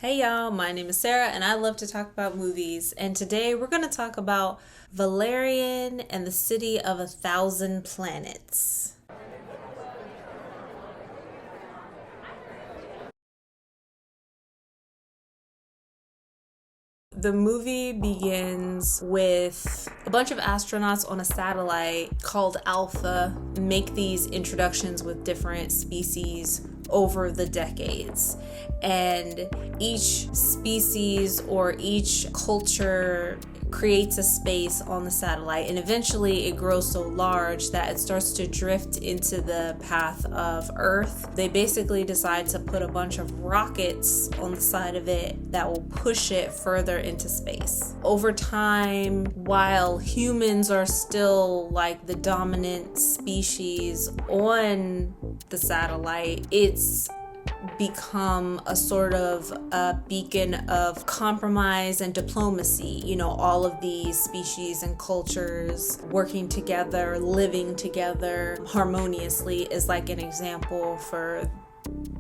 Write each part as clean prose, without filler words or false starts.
Hey y'all, my name is Sarah and I love to talk about movies. And today we're going to talk about Valerian and the City of 1,000 Planets. The movie begins with a bunch of astronauts on a satellite called Alpha make these introductions with different species over the decades. And each species or each culture creates a space on the satellite, and eventually it grows so large that it starts to drift into the path of Earth. They basically decide to put a bunch of rockets on the side of it that will push it further into space. Over time, while humans are still like the dominant species on the satellite, it's become a sort of a beacon of compromise and diplomacy. You know, all of these species and cultures working together, living together harmoniously is like an example for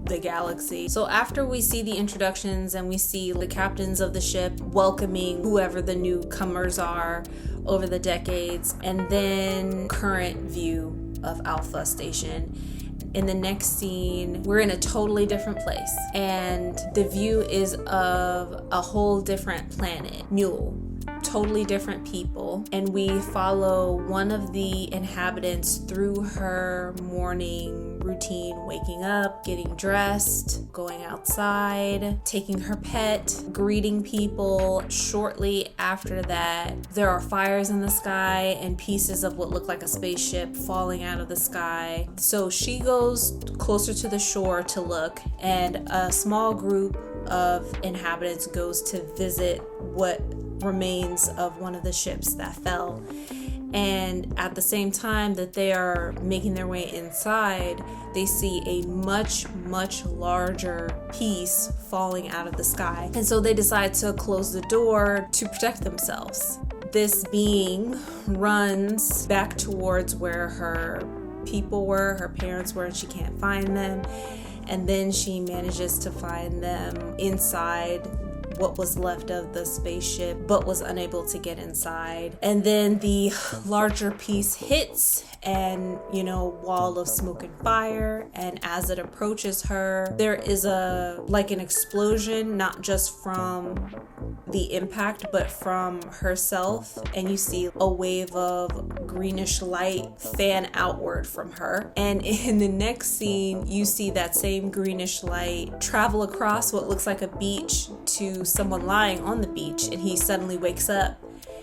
the galaxy. So after we see the introductions and we see the captains of the ship welcoming whoever the newcomers are over the decades, and then current view of Alpha Station. In the next scene, we're in a totally different place, and the view is of a whole different planet, Mule. Totally different people, and we follow one of the inhabitants through her morning routine, waking up, getting dressed, going outside, taking her pet, greeting people. Shortly after that, there are fires in the sky and pieces of what look like a spaceship falling out of the sky. So she goes closer to the shore to look, and a small group of inhabitants goes to visit what remains of one of the ships that fell. And at the same time that they are making their way inside, they see a much larger piece falling out of the sky. And so they decide to close the door to protect themselves. This being runs back towards where her people were, her parents were, and she can't find them. And then she manages to find them inside what was left of the spaceship, but was unable to get inside. And then the larger piece hits, and wall of smoke and fire, and as it approaches her, there is an explosion, not just from the impact but from herself, and you see a wave of greenish light fan outward from her. And in the next scene, you see that same greenish light travel across what looks like a beach to someone lying on the beach, and he suddenly wakes up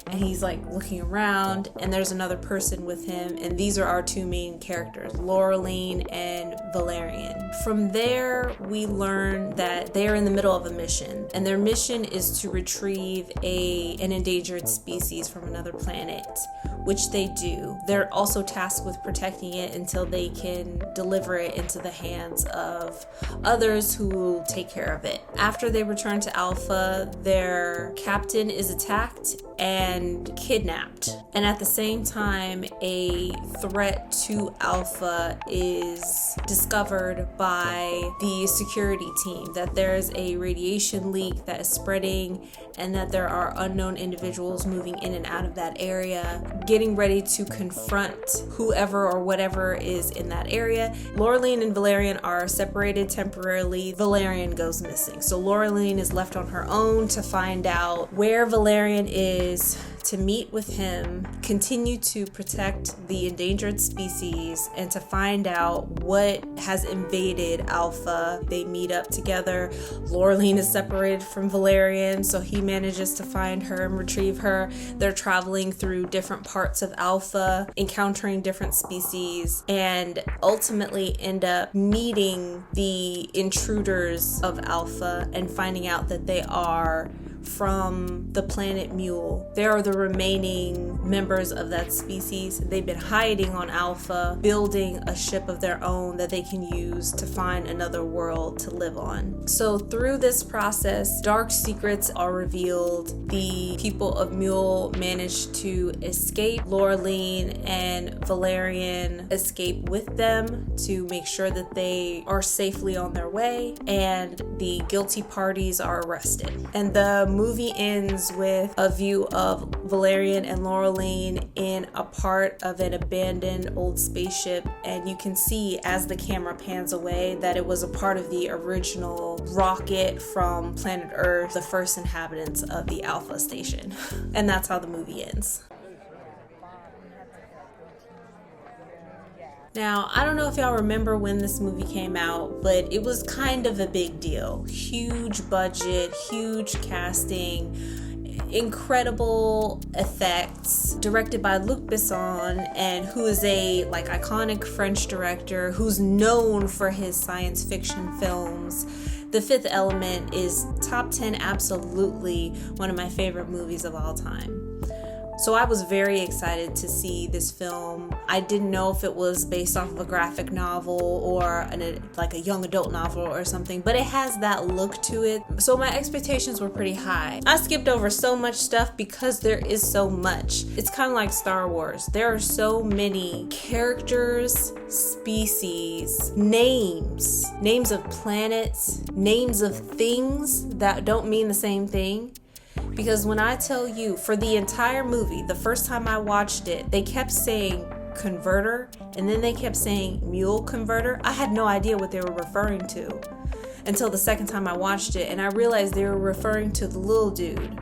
and he's looking around, and there's another person with him, and these are our two main characters, Laureline and Valerian. From there, we learn that they are in the middle of a mission, and their mission is to retrieve an endangered species from another planet, which they do. They're also tasked with protecting it until they can deliver it into the hands of others who will take care of it. After they return to Alpha, their captain is attacked and kidnapped. And at the same time, a threat to Alpha is discovered by the security team, that there's a radiation leak that is spreading and that there are unknown individuals moving in and out of that area, getting ready to confront whoever or whatever is in that area. Laureline and Valerian are separated temporarily. Valerian goes missing. So Laureline is left on her own to find out where Valerian is, to meet with him, continue to protect the endangered species, and to find out what has invaded Alpha. They meet up together. Laureline is separated from Valerian, so he manages to find her and retrieve her. They're traveling through different parts of Alpha, encountering different species, and ultimately end up meeting the intruders of Alpha and finding out that they are from the planet Mule. They are the the remaining members of that species. They've been hiding on Alpha, building a ship of their own that they can use to find another world to live on. So through this process, dark secrets are revealed. The people of Mule manage to escape. Laureline and Valerian escape with them to make sure that they are safely on their way, and the guilty parties are arrested. And the movie ends with a view of Valerian and Laureline in a part of an abandoned old spaceship, and you can see as the camera pans away that it was a part of the original rocket from planet Earth, the first inhabitants of the Alpha station. And that's how the movie ends. Now, I don't know if y'all remember when this movie came out, but it was kind of a big deal. Huge budget, huge casting, incredible effects, directed by Luc Besson, and who is a iconic French director who's known for his science fiction films. The Fifth Element is top 10, absolutely one of my favorite movies of all time. So I was very excited to see this film. I didn't know if it was based off of a graphic novel or a young adult novel or something, but it has that look to it. So my expectations were pretty high. I skipped over so much stuff because there is so much. It's kind of like Star Wars. There are so many characters, species, names of planets, names of things that don't mean the same thing. Because when I tell you, for the entire movie, the first time I watched it, they kept saying converter, and then they kept saying mule converter. I had no idea what they were referring to until the second time I watched it, and I realized they were referring to the little dude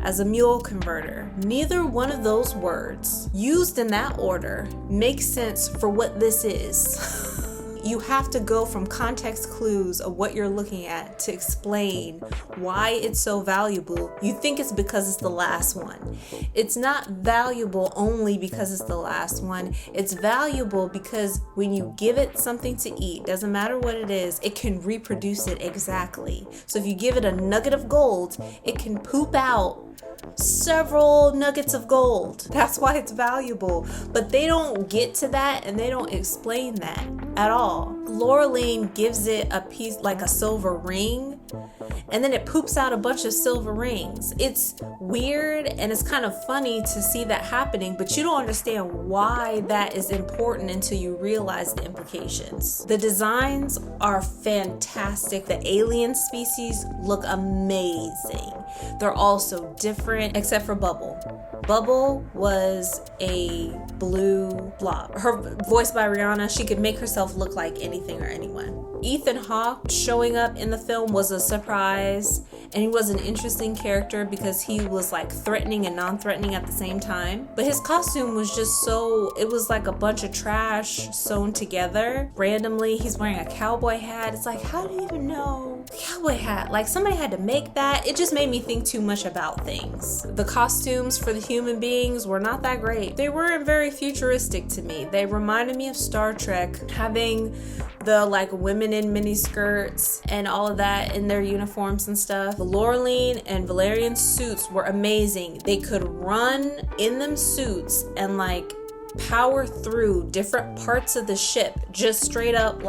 as a mule converter. Neither one of those words, used in that order, makes sense for what this is. You have to go from context clues of what you're looking at to explain why it's so valuable. You think it's because it's the last one. It's not valuable only because it's the last one. It's valuable because when you give it something to eat, doesn't matter what it is, it can reproduce it exactly. So if you give it a nugget of gold, it can poop out several nuggets of gold. That's why it's valuable. But they don't get to that, and they don't explain that at all. Laureline gives it a piece like a silver ring, and then it poops out a bunch of silver rings. It's weird and it's kind of funny to see that happening, but you don't understand why that is important until you realize the implications. The designs are fantastic. The alien species look amazing. They're also different, except for Bubble. Bubble was a blue blob. Her voiced by Rihanna, she could make herself look like anything or anyone. Ethan Hawke showing up in the film was a surprise, and he was an interesting character because he was like threatening and non-threatening at the same time. But his costume was just it was like a bunch of trash sewn together randomly. He's wearing a cowboy hat. It's like, how do you even know? Cowboy hat, like somebody had to make that. It just made me think too much about things. The costumes for the human beings were not that great. They weren't very futuristic to me. They reminded me of Star Trek, having the women in mini skirts and all of that in their uniforms and stuff. Laureline and Valerian's suits were amazing. They could run in them suits and power through different parts of the ship, just straight up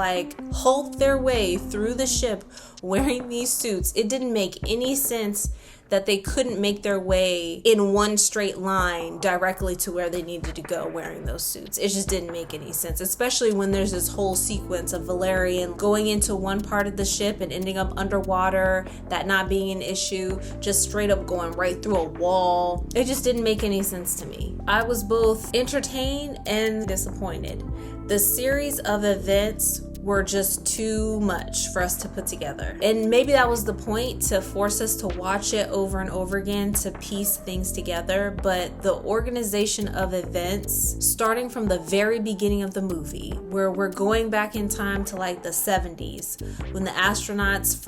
Hulk their way through the ship wearing these suits. It didn't make any sense that they couldn't make their way in one straight line directly to where they needed to go wearing those suits. It just didn't make any sense, especially when there's this whole sequence of Valerian going into one part of the ship and ending up underwater, that not being an issue, just straight up going right through a wall. It just didn't make any sense to me. I was both entertained and disappointed. The series of events were just too much for us to put together. And maybe that was the point, to force us to watch it over and over again to piece things together. But the organization of events, starting from the very beginning of the movie, where we're going back in time to the 70s, when the astronauts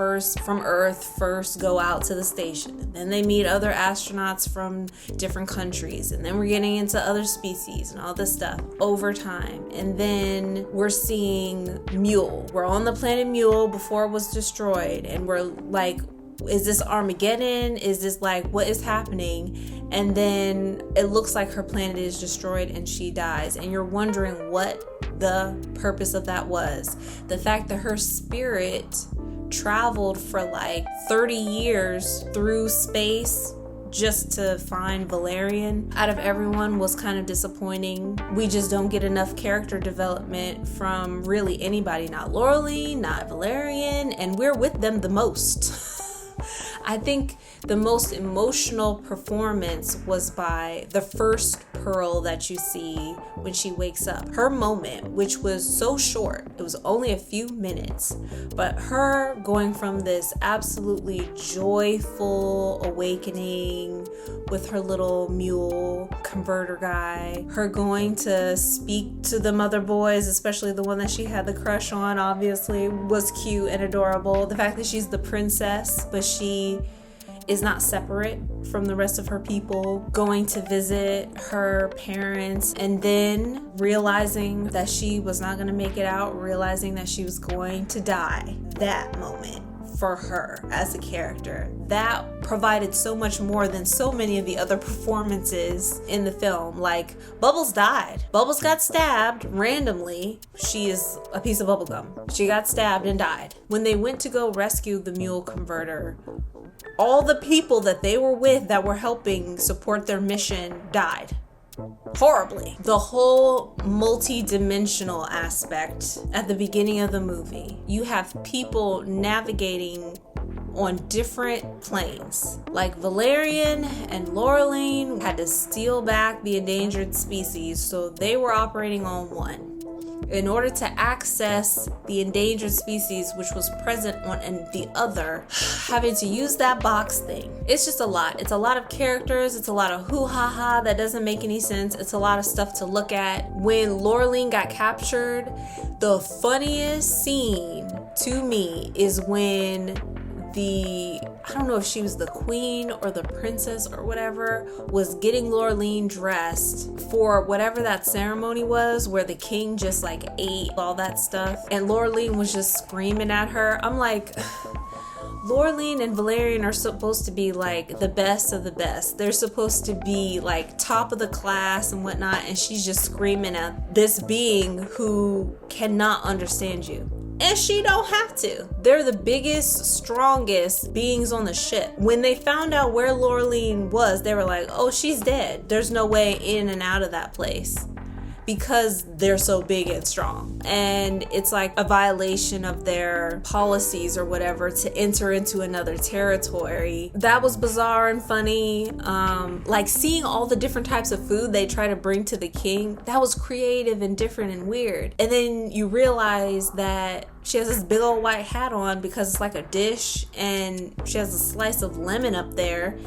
from Earth first go out to the station, and then they meet other astronauts from different countries, and then we're getting into other species and all this stuff over time. And then we're seeing Mule. We're on the planet Mule before it was destroyed, and we're is this Armageddon? Is this like, what is happening? And then it looks like her planet is destroyed and she dies. And you're wondering what the purpose of that was. The fact that her spirit traveled for like 30 years through space just to find Valerian out of everyone was kind of disappointing. We just don't get enough character development from really anybody, not Laureline, not Valerian, and we're with them the most. I think the most emotional performance was by the first Pearl that you see when she wakes up. Her moment, which was so short, it was only a few minutes, but her going from this absolutely joyful awakening with her little mule converter guy, her going to speak to the mother boys, especially the one that she had the crush on, obviously, was cute and adorable. The fact that she's the princess, but she is not separate from the rest of her people, going to visit her parents, and then realizing that she was not going to make it out, realizing that she was going to die. That moment for her as a character, that provided so much more than so many of the other performances in the film. Like, Bubbles died. Bubbles got stabbed randomly. She is a piece of bubblegum. She got stabbed and died. When they went to go rescue the mule converter, all the people that they were with that were helping support their mission died. Horribly. The whole multi-dimensional aspect at the beginning of the movie. You have people navigating on different planes. Like Valerian and Laureline had to steal back the endangered species, so they were operating on one. In order to access the endangered species, which was present on the other, having to use that box thing. It's just a lot. It's a lot of characters. It's a lot of hoo-ha-ha that doesn't make any sense. It's a lot of stuff to look at. When Laureline got captured, the funniest scene to me is when I don't know if she was the queen or the princess or whatever, was getting Laureline dressed for whatever that ceremony was where the king just like ate all that stuff, and Laureline was just screaming at her. I'm like, Laureline and Valerian are supposed to be like the best of the best. They're supposed to be like top of the class and whatnot, and she's just screaming at this being who cannot understand you. And she don't have to. They're the biggest, strongest beings on the ship. When they found out where Laureline was, they were like, oh, she's dead. There's no way in and out of that place, because they're so big and strong. And it's like a violation of their policies or whatever to enter into another territory. That was bizarre and funny. Like seeing all the different types of food they try to bring to the king, that was creative and different and weird. And then you realize that she has this big old white hat on because it's like a dish, and she has a slice of lemon up there.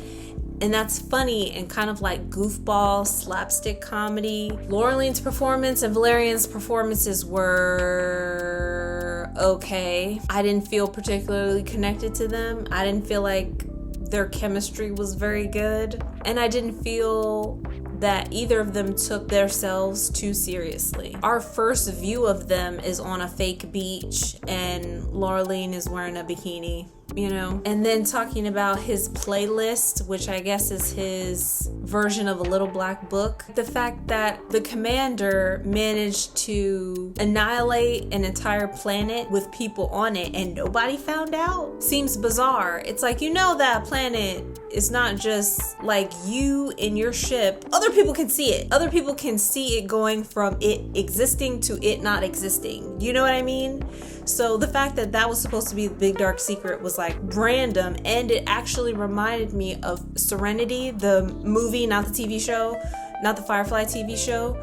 And that's funny and kind of like goofball slapstick comedy. Laureline's performance and Valerian's performances were okay. I didn't feel particularly connected to them. I didn't feel like their chemistry was very good. And I didn't feel that either of them took themselves too seriously. Our first view of them is on a fake beach, and Laureline is wearing a bikini, you know? And then talking about his playlist, which I guess is his version of a little black book. The fact that the commander managed to annihilate an entire planet with people on it and nobody found out seems bizarre. It's like, you know, that planet is not just like you in your ship. Other people can see it. Other people can see it going from it existing to it not existing. You know what I mean? So the fact that that was supposed to be the big dark secret was like random, and it actually reminded me of Serenity, the movie, not the TV show, not the Firefly TV show.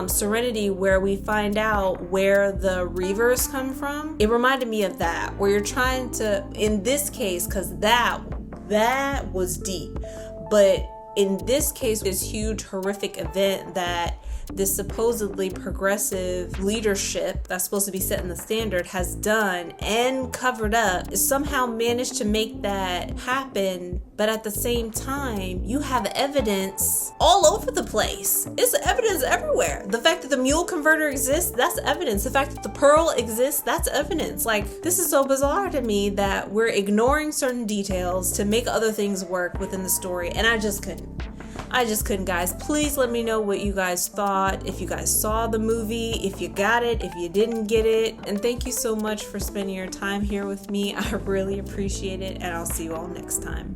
Serenity, where we find out where the Reavers come from. It reminded me of that, where you're trying to, in this case, because that was deep, but in this case, this huge horrific event that this supposedly progressive leadership that's supposed to be setting the standard has done and covered up, is somehow managed to make that happen. But at the same time, you have evidence all over the place. It's evidence everywhere. The fact that the mule converter exists, that's evidence. The fact that the pearl exists, that's evidence. Like, this is so bizarre to me that we're ignoring certain details to make other things work within the story, and I just couldn't, guys. Please let me know what you guys thought, if you guys saw the movie, if you got it, if you didn't get it. And thank you so much for spending your time here with me. I really appreciate it, and I'll see you all next time.